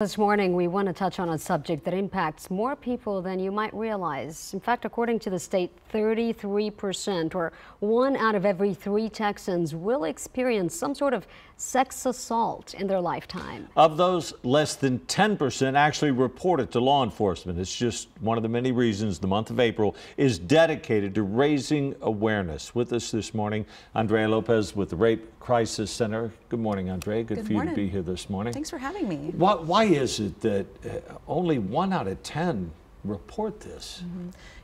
This morning, we want to touch on a subject that impacts more people than you might realize. In fact, according to the state, 33% or 1 out of every 3 Texans will experience some sort of sex assault in their lifetime. Of those, less than 10% actually report it to law enforcement. It's just one of the many reasons the month of April is dedicated to raising awareness. With us this morning, Andrea Lopez with the Rape Crisis Center. Good morning, Andrea. Good for you to be here this morning. Thanks for having me. Why is it that only 1 out of 10 report this?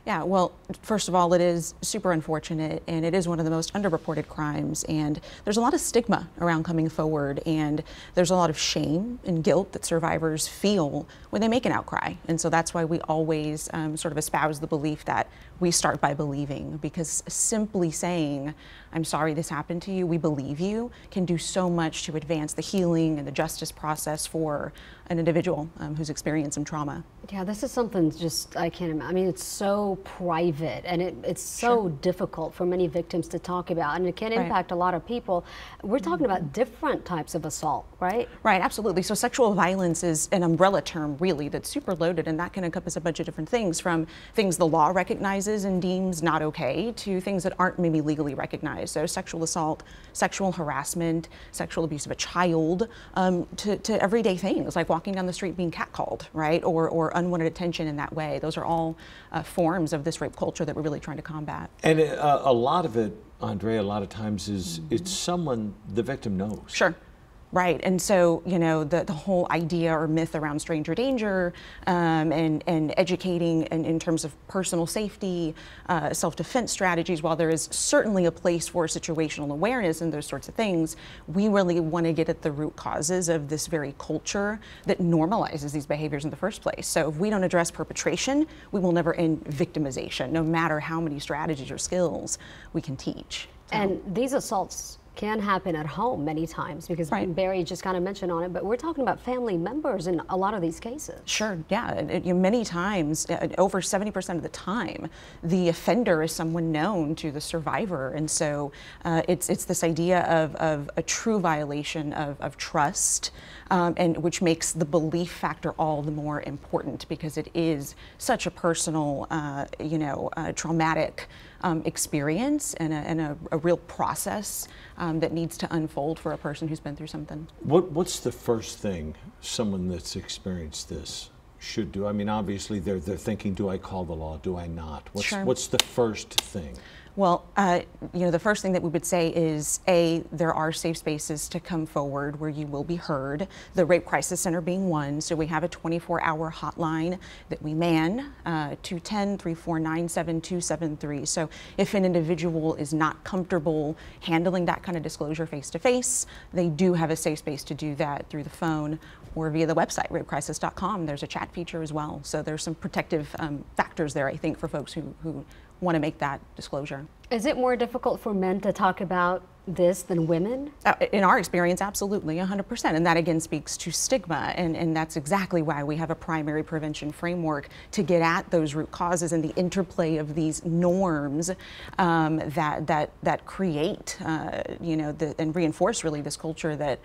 Yeah, well, first of all, it is super unfortunate, and it is one of the most underreported crimes, and there's a lot of stigma around coming forward, and there's a lot of shame and guilt that survivors feel when they make an outcry. And so that's why we always sort of espouse the belief that we start by believing, because simply saying, I'm sorry this happened to you, we believe you, can do so much to advance the healing and the justice process for an individual who's experienced some trauma. Yeah, this is something just, I can't imagine. I mean, it's so private, and it's so difficult for many victims to talk about, and it can impact a lot of people. We're talking about different types of assault, right? Right, absolutely. So sexual violence is an umbrella term, really, that's super loaded, and that can encompass a bunch of different things, from things the law recognizes and deems not okay to things that aren't maybe legally recognized. So sexual assault, sexual harassment, sexual abuse of a child, to everyday things like walking down the street being catcalled, right? Or unwanted attention in that way. Those are all forms of this rape culture that we're really trying to combat. And a lot of it, Andrea, a lot of times is it's someone the victim knows. Sure. Right, and so, you know, the whole idea or myth around stranger danger and educating in terms of personal safety, self-defense strategies, while there is certainly a place for situational awareness and those sorts of things, we really want to get at the root causes of this very culture that normalizes these behaviors in the first place. So if we don't address perpetration, we will never end victimization, no matter how many strategies or skills we can teach. So. And these assaults can happen at home many times, because Barry just kind of mentioned on it, but we're talking about family members in a lot of these cases. Sure, yeah, many times, over 70% of the time, the offender is someone known to the survivor, and so it's this idea of a true violation of trust, and which makes the belief factor all the more important, because it is such a personal, traumatic experience and a real process that needs to unfold for a person who's been through something. What's the first thing someone that's experienced this should do? I mean, obviously they're thinking, do I call the law? Do I not? What's the first thing? Well, the first thing that we would say is, there are safe spaces to come forward where you will be heard, the Rape Crisis Center being one. So we have a 24-hour hotline that we man, 210-349-7273. So if an individual is not comfortable handling that kind of disclosure face-to-face, they do have a safe space to do that through the phone or via the website, rapecrisis.com. There's a chat feature as well. So there's some protective factors there, I think, for folks who want to make that disclosure. Is it more difficult for men to talk about this than women? In our experience, absolutely, 100%. And that again speaks to stigma, and that's exactly why we have a primary prevention framework to get at those root causes and the interplay of these norms that create, and reinforce really this culture that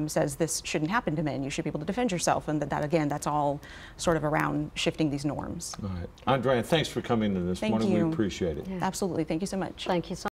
says this shouldn't happen to men. You should be able to defend yourself, and that again, that's all sort of around shifting these norms. All right, Andrea, thanks for coming in this morning. We appreciate it. Absolutely, thank you so much. Thank you so much.